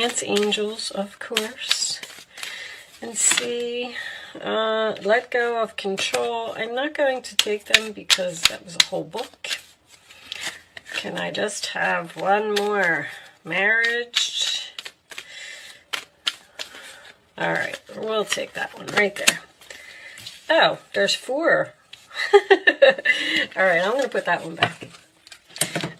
Dance angels, of course, and see, let go of control. I'm not going to take them because that was a whole book. Can I just have one more? Marriage. All right, we'll take that one right there. Oh, there's 4. All right, I'm going to put that one back.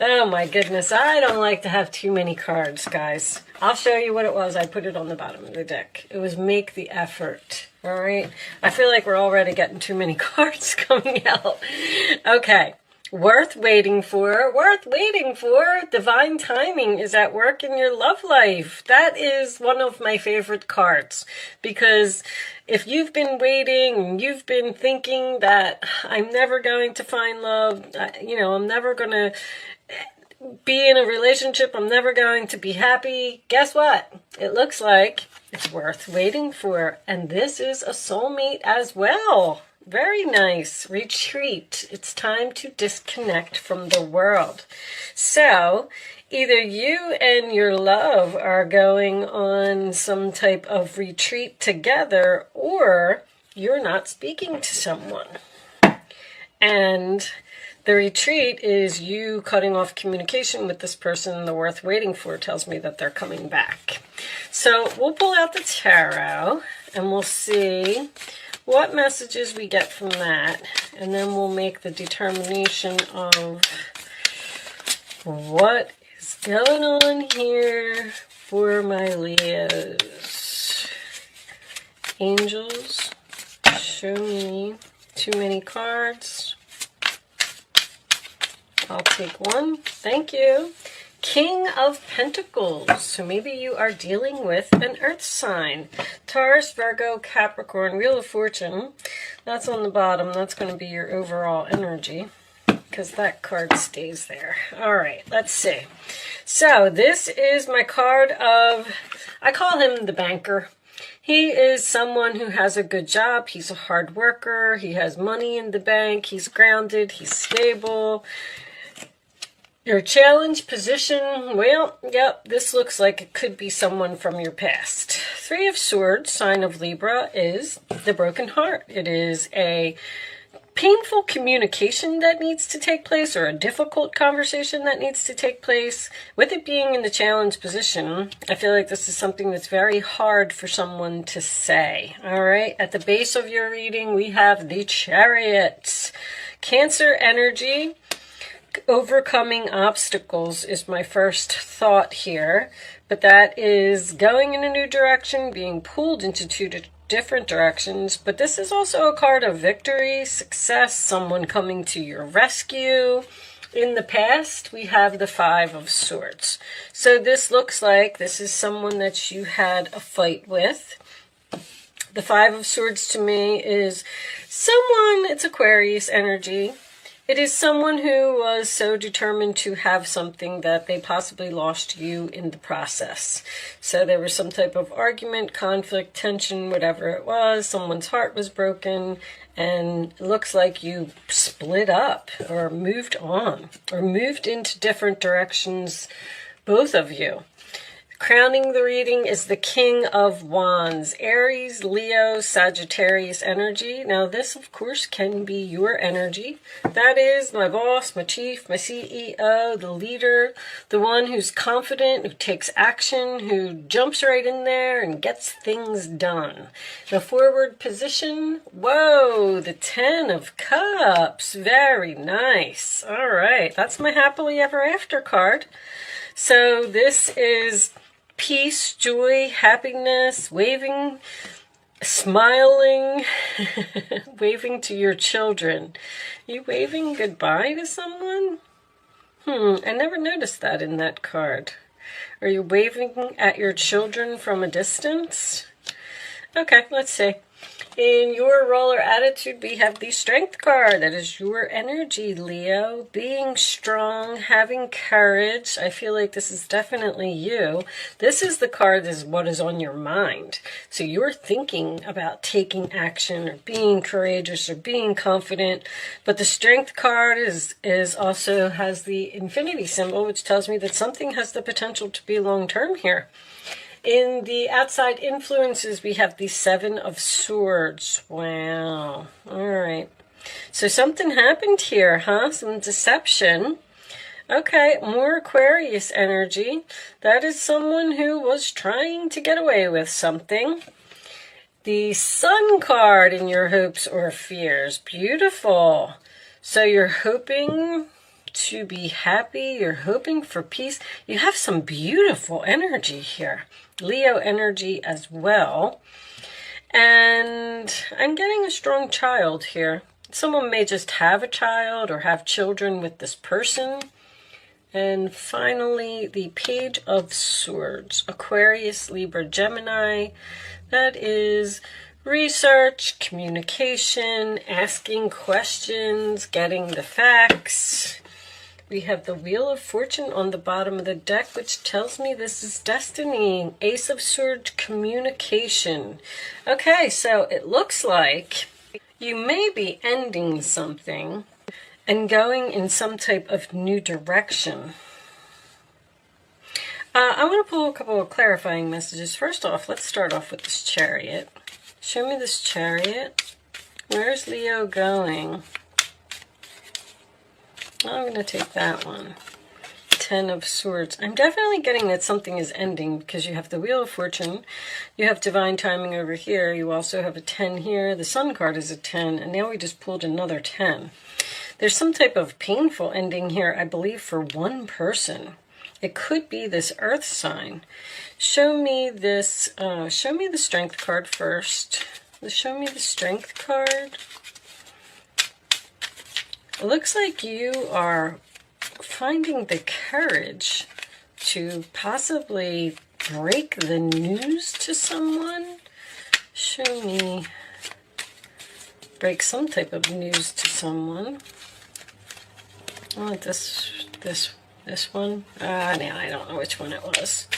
Oh my goodness, I don't like to have too many cards, guys. I'll show you what it was. I put it on the bottom of the deck. It was make the effort, all right? I feel like we're already getting too many cards coming out. Okay, worth waiting for, worth waiting for. Divine timing is at work in your love life. That is one of my favorite cards, because if you've been waiting, you've been thinking that I'm never going to find love, I'm never going to be in a relationship, I'm never going to be happy. Guess what? It looks like it's worth waiting for. And this is a soulmate as well. Very nice. Retreat. It's time to disconnect from the world. So either you and your love are going on some type of retreat together, or you're not speaking to someone. And the retreat is you cutting off communication with this person. The worth waiting for tells me that they're coming back. So we'll pull out the tarot and we'll see what messages we get from that. And then we'll make the determination of what is going on here for my Leos. Angels, show me too many cards. I'll take one. Thank you. King of Pentacles. So maybe you are dealing with an earth sign. Taurus, Virgo, Capricorn, Wheel of Fortune. That's on the bottom. That's going to be your overall energy, because that card stays there. All right, let's see. So this is my card of, I call him the banker. He is someone who has a good job. He's a hard worker. He has money in the bank. He's grounded. He's stable. Your challenge position, well, yep, this looks like it could be someone from your past. 3 of Swords, sign of Libra, is the broken heart. It is a painful communication that needs to take place, or a difficult conversation that needs to take place. With it being in the challenge position, I feel like this is something that's very hard for someone to say. All right, at the base of your reading, we have the Chariot. Cancer energy. Overcoming obstacles is my first thought here, but that is going in a new direction, being pulled into 2 different directions. But this is also a card of victory, success, someone coming to your rescue. In the past, we have the 5 of Swords. So this looks like this is someone that you had a fight with. The 5 of Swords to me is someone, it's Aquarius energy. It is someone who was so determined to have something that they possibly lost you in the process. So there was some type of argument, conflict, tension, whatever it was. Someone's heart was broken, and it looks like you split up or moved on or moved into different directions, both of you. Crowning the reading is the King of Wands, Aries, Leo, Sagittarius energy. Now this, of course, can be your energy. That is my boss, my chief, my CEO, the leader, the one who's confident, who takes action, who jumps right in there and gets things done. The forward position, whoa, the 10 of Cups, very nice. All right, that's my happily ever after card. So this is peace, joy, happiness, waving, smiling, waving to your children. You waving goodbye to someone? I never noticed that in that card. Are you waving at your children from a distance? Okay, let's see. In your roller attitude, we have the Strength card. That is your energy, Leo. Being strong, having courage. I feel like this is definitely you. This is the card that is what is on your mind. So you're thinking about taking action or being courageous or being confident. But the Strength card is also has the infinity symbol, which tells me that something has the potential to be long-term here. In the outside influences, we have the Seven of Swords. Wow. All right. So something happened here, huh? Some deception. Okay, more Aquarius energy. That is someone who was trying to get away with something. The Sun card in your hopes or fears. Beautiful. So you're hoping to be happy. You're hoping for peace. You have some beautiful energy here. Leo energy as well. And I'm getting a strong child here. Someone may just have a child or have children with this person. And finally, the Page of Swords. Aquarius, Libra, Gemini. That is research, communication, asking questions, getting the facts. We have the Wheel of Fortune on the bottom of the deck, which tells me this is destiny. Ace of Swords, communication. Okay, so it looks like you may be ending something and going in some type of new direction. I want to pull a couple of clarifying messages. First off, let's start off with this Chariot. Show me this Chariot. Where's Leo going? I'm going to take that one. Ten of Swords. I'm definitely getting that something is ending because you have the Wheel of Fortune. You have divine timing over here. You also have a 10 here. The Sun card is a 10. And now we just pulled another 10. There's some type of painful ending here, I believe, for one person. It could be this Earth sign. Show me this. Show me the Strength card first. Show me the Strength card. It looks like you are finding the courage to possibly break the news to someone. Show me. Break some type of news to someone. I want this one. Now I don't know which one it was.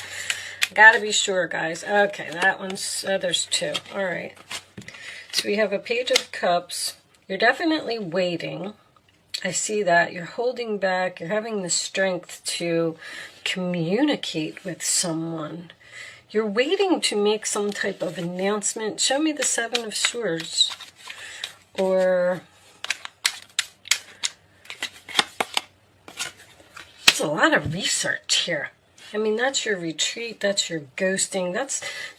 Gotta be sure, guys. Okay, that one's, there's two. All right. So we have a Page of Cups. You're definitely waiting. I see that. You're holding back. You're having the strength to communicate with someone. You're waiting to make some type of announcement. Show me the Seven of Swords. Or there's a lot of research here. I mean, that's your retreat, that's your ghosting.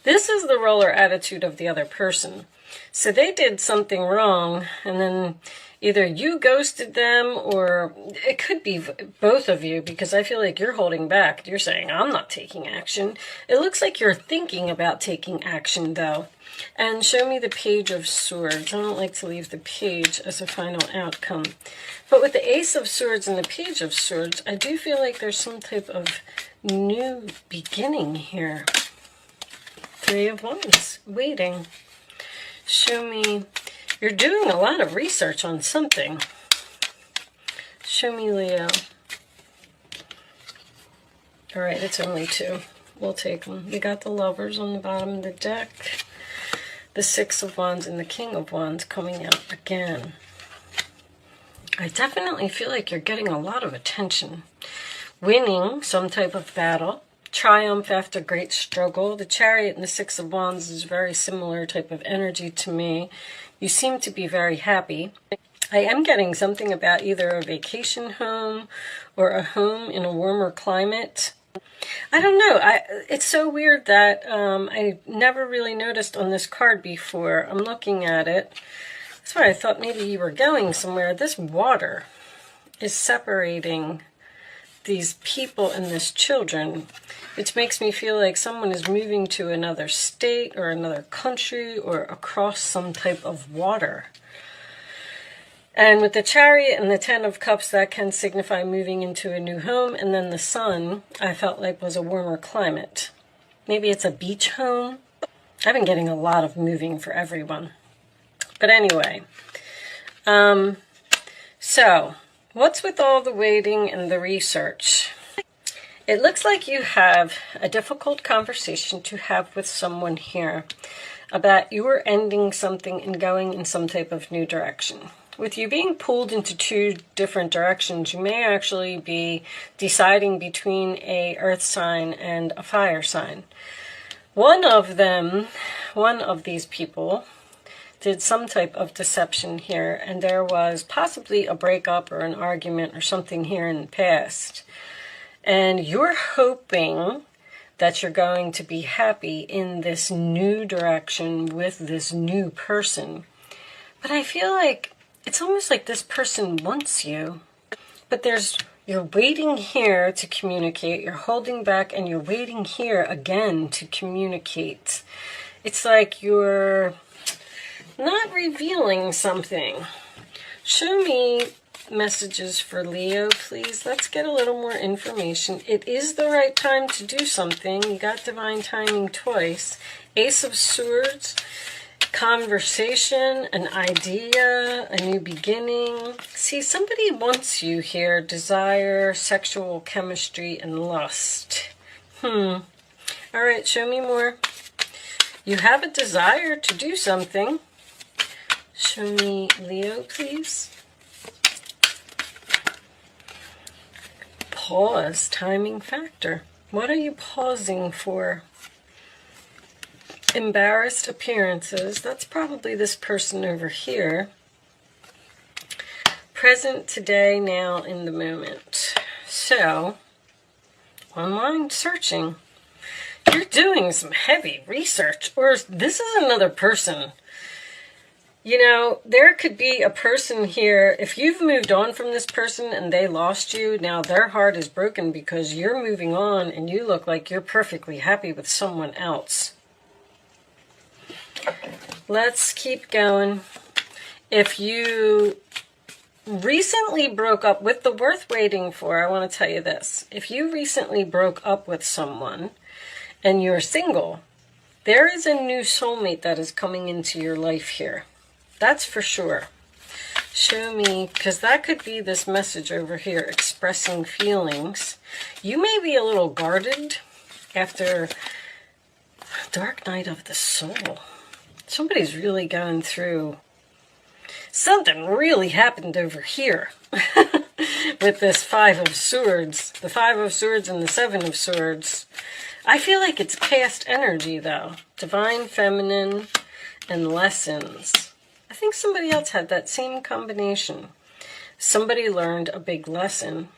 This is the roller attitude of the other person. So they did something wrong, and then either you ghosted them, or it could be both of you, because I feel like you're holding back. You're saying, I'm not taking action. It looks like you're thinking about taking action, though. And show me the Page of Swords. I don't like to leave the page as a final outcome. But with the Ace of Swords and the Page of Swords, I do feel like there's some type of new beginning here. Three of Wands, waiting. Show me, you're doing a lot of research on something. Show me Leo. All right, it's only two. We'll take them. We got the Lovers on the bottom of the deck. The Six of Wands and the King of Wands coming out again. I definitely feel like you're getting a lot of attention. Winning some type of battle. Triumph after great struggle. The Chariot and the Six of Wands is very similar type of energy to me. You seem to be very happy. I am getting something about either a vacation home or a home in a warmer climate. I don't know. It's so weird that I never really noticed on this card before. I'm looking at it. That's why I thought maybe you were going somewhere. This water is separating these people and this children, which makes me feel like someone is moving to another state or another country or across some type of water. And with the Chariot and the Ten of Cups, that can signify moving into a new home. And then the Sun, I felt like, was a warmer climate. Maybe it's a beach home. I've been getting a lot of moving for everyone. But anyway, so what's with all the waiting and the research? It looks like you have a difficult conversation to have with someone here about you are ending something and going in some type of new direction. With you being pulled into two different directions, you may actually be deciding between a earth sign and a fire sign. One of them, one of these people, did some type of deception here, and there was possibly a breakup or an argument or something here in the past. And you're hoping that you're going to be happy in this new direction with this new person. But I feel like it's almost like this person wants you. But you're waiting here to communicate, you're holding back, and you're waiting here again to communicate. It's like you're not revealing something. Show me messages for Leo, please. Let's get a little more information. It is the right time to do something. You got divine timing twice. Ace of Swords, conversation, an idea, a new beginning. See, somebody wants you here. Desire, sexual chemistry, and lust. All right, show me more. You have a desire to do something. Show me Leo, please. Pause, timing factor. What are you pausing for? Embarrassed appearances. That's probably this person over here. Present, today, now, in the moment. So, online searching. You're doing some heavy research, or this is another person. You know, there could be a person here, if you've moved on from this person and they lost you, now their heart is broken because you're moving on and you look like you're perfectly happy with someone else. Let's keep going. If you recently broke up with the worth waiting for, I want to tell you this. If you recently broke up with someone and you're single, there is a new soulmate that is coming into your life here. That's for sure. Show me, because that could be this message over here, expressing feelings. You may be a little guarded after Dark Night of the Soul. Somebody's really going through something. Really happened over here with this Five of Swords. The Five of Swords and the Seven of Swords. I feel like it's past energy, though. Divine Feminine and lessons. I think somebody else had that same combination. Somebody learned a big lesson.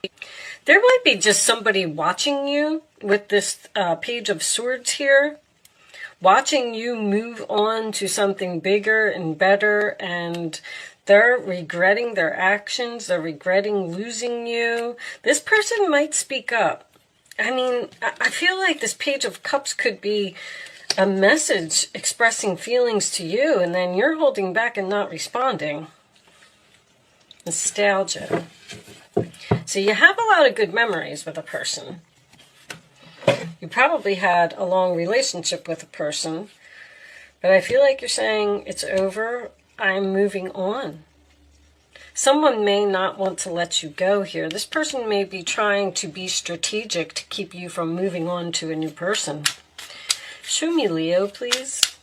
There might be just somebody watching you with this Page of Swords here. Watching you move on to something bigger and better, and they're regretting their actions. They're regretting losing you. This person might speak up. I mean, I feel like this Page of Cups could be a message expressing feelings to you, and then you're holding back and not responding. Nostalgia. So you have a lot of good memories with a person. You probably had a long relationship with a person, but I feel like you're saying, it's over, I'm moving on. Someone may not want to let you go here. This person may be trying to be strategic to keep you from moving on to a new person. Show me Leo, please.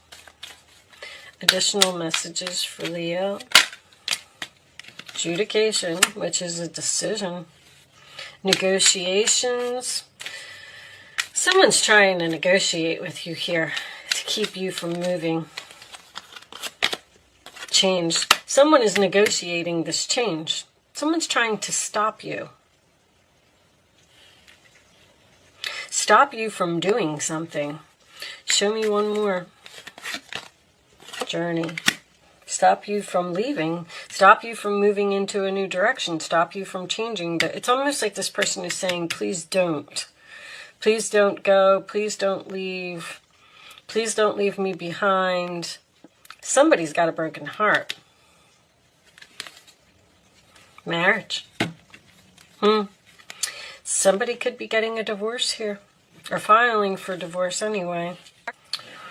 Additional messages for Leo. Adjudication, which is a decision. Negotiations. Someone's trying to negotiate with you here to keep you from moving. Change. Someone is negotiating this change. Someone's trying to stop you. Stop you from doing something. Show me one more. Journey. Stop you from leaving. Stop you from moving into a new direction. Stop you from changing. It's almost like this person is saying, please don't. Please don't go. Please don't leave. Please don't leave me behind. Somebody's got a broken heart. Marriage. Somebody could be getting a divorce here. Or filing for divorce anyway.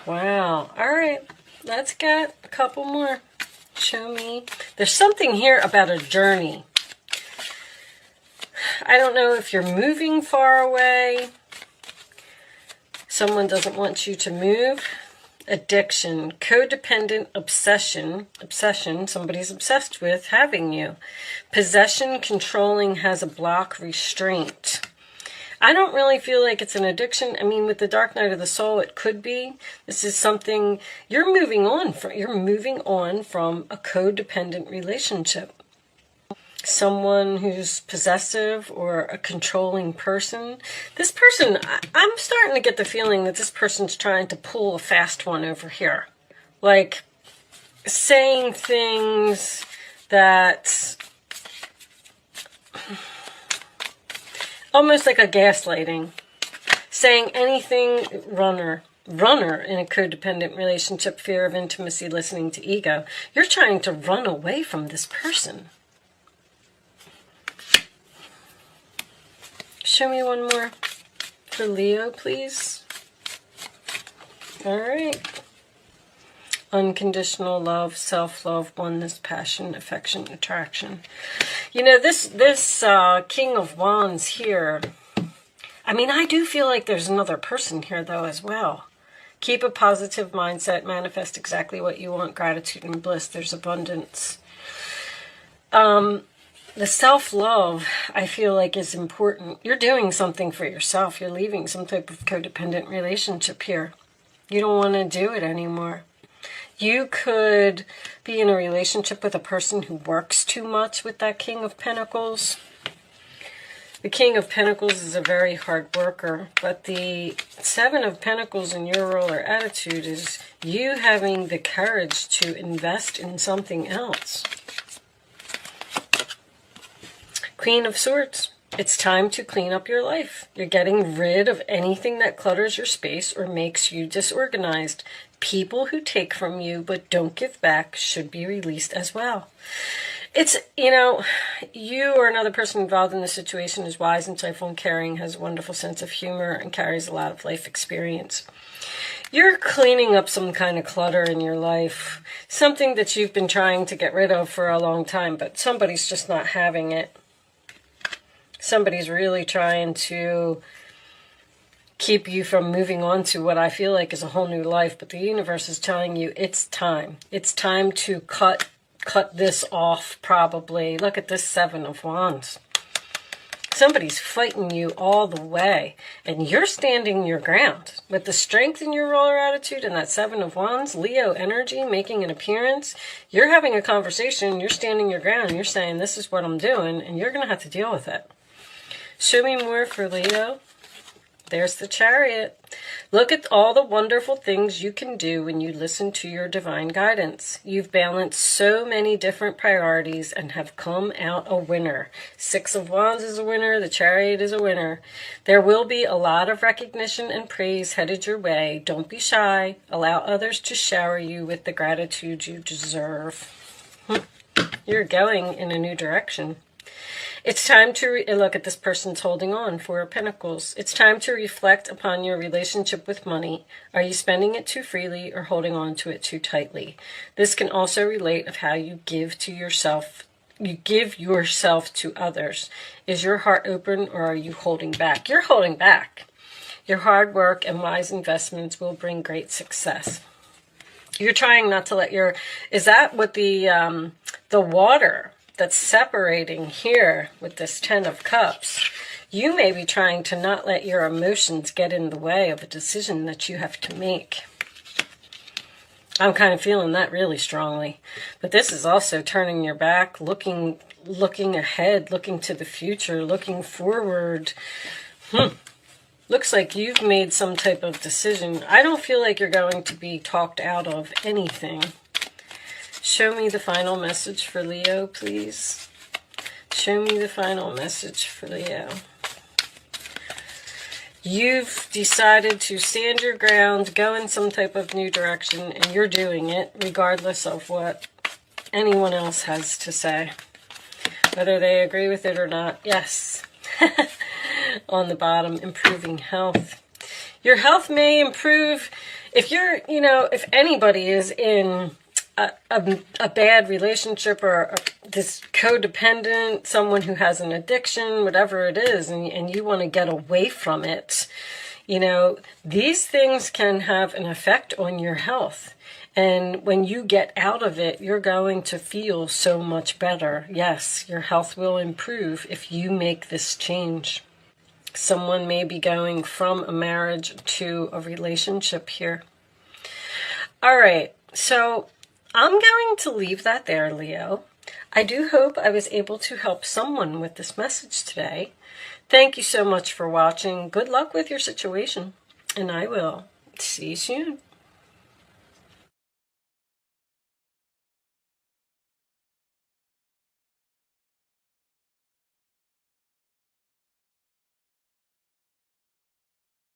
Wow. All right. Let's get a couple more. Show me. There's something here about a journey. I don't know if you're moving far away. Someone doesn't want you to move. Addiction, codependent obsession. Obsession, somebody's obsessed with having you. Possession, controlling, has a block, restraint. I don't really feel like it's an addiction. I mean, with the dark night of the soul, it could be. This is something you're moving on from. You're moving on from a codependent relationship. Someone who's possessive or a controlling person. This person, I'm starting to get the feeling that this person's trying to pull a fast one over here. Like saying things that almost like a gaslighting. Saying anything, runner in a codependent relationship, fear of intimacy, listening to ego. You're trying to run away from this person. Show me one more for Leo, please. All right. Unconditional love, self-love, oneness, passion, affection, attraction. You know, this King of Wands here, I mean, I do feel like there's another person here, though, as well. Keep a positive mindset, manifest exactly what you want, gratitude and bliss. There's abundance. The self-love, I feel like, is important. You're doing something for yourself. You're leaving some type of codependent relationship here. You don't want to do it anymore. You could be in a relationship with a person who works too much with that King of Pentacles. The King of Pentacles is a very hard worker, but the Seven of Pentacles in your role or attitude is you having the courage to invest in something else. Queen of Swords. It's time to clean up your life. You're getting rid of anything that clutters your space or makes you disorganized. People who take from you but don't give back should be released as well. It's, you know, you or another person involved in the situation is wise, insightful, and caring, has a wonderful sense of humor, and carries a lot of life experience. You're cleaning up some kind of clutter in your life, something that you've been trying to get rid of for a long time, but somebody's just not having it. Somebody's really trying to keep you from moving on to what I feel like is a whole new life, but the universe is telling you it's time. It's time to cut this off, probably. Look at this Seven of Wands. Somebody's fighting you all the way, and you're standing your ground. With the strength in your roller attitude and that Seven of Wands, Leo energy making an appearance, you're having a conversation, you're standing your ground, and you're saying, this is what I'm doing, and you're going to have to deal with it. Show me more for Leo. There's the Chariot. Look at all the wonderful things you can do when you listen to your divine guidance. You've balanced so many different priorities and have come out a winner. Six of Wands is a winner. The Chariot is a winner. There will be a lot of recognition and praise headed your way. Don't be shy. Allow others to shower you with the gratitude you deserve. You're going in a new direction. It's time to look at this person's holding on, Four of Pentacles. It's time to reflect upon your relationship with money. Are you spending it too freely or holding on to it too tightly? This can also relate of how you give to yourself. You give yourself to others. Is your heart open or are you holding back? You're holding back. Your hard work and wise investments will bring great success. You're trying not to let your... Is that what the water that's separating here with this Ten of Cups? You may be trying to not let your emotions get in the way of a decision that you have to make. I'm kind of feeling that really strongly. But this is also turning your back, looking ahead, looking to the future, looking forward. Looks like you've made some type of decision. I don't feel like you're going to be talked out of anything. Show me the final message for Leo, please. Show me the final message for Leo. You've decided to stand your ground, go in some type of new direction, and you're doing it regardless of what anyone else has to say. Whether they agree with it or not. Yes. On the bottom, improving health. Your health may improve if you're, if anybody is in a bad relationship or this codependent, someone who has an addiction, whatever it is, and you want to get away from it, these things can have an effect on your health. And when you get out of it, you're going to feel so much better. Yes, your health will improve if you make this change. Someone may be going from a marriage to a relationship here. All right, so I'm going to leave that there, Leo. I do hope I was able to help someone with this message today. Thank you so much for watching. Good luck with your situation, and I will see you soon.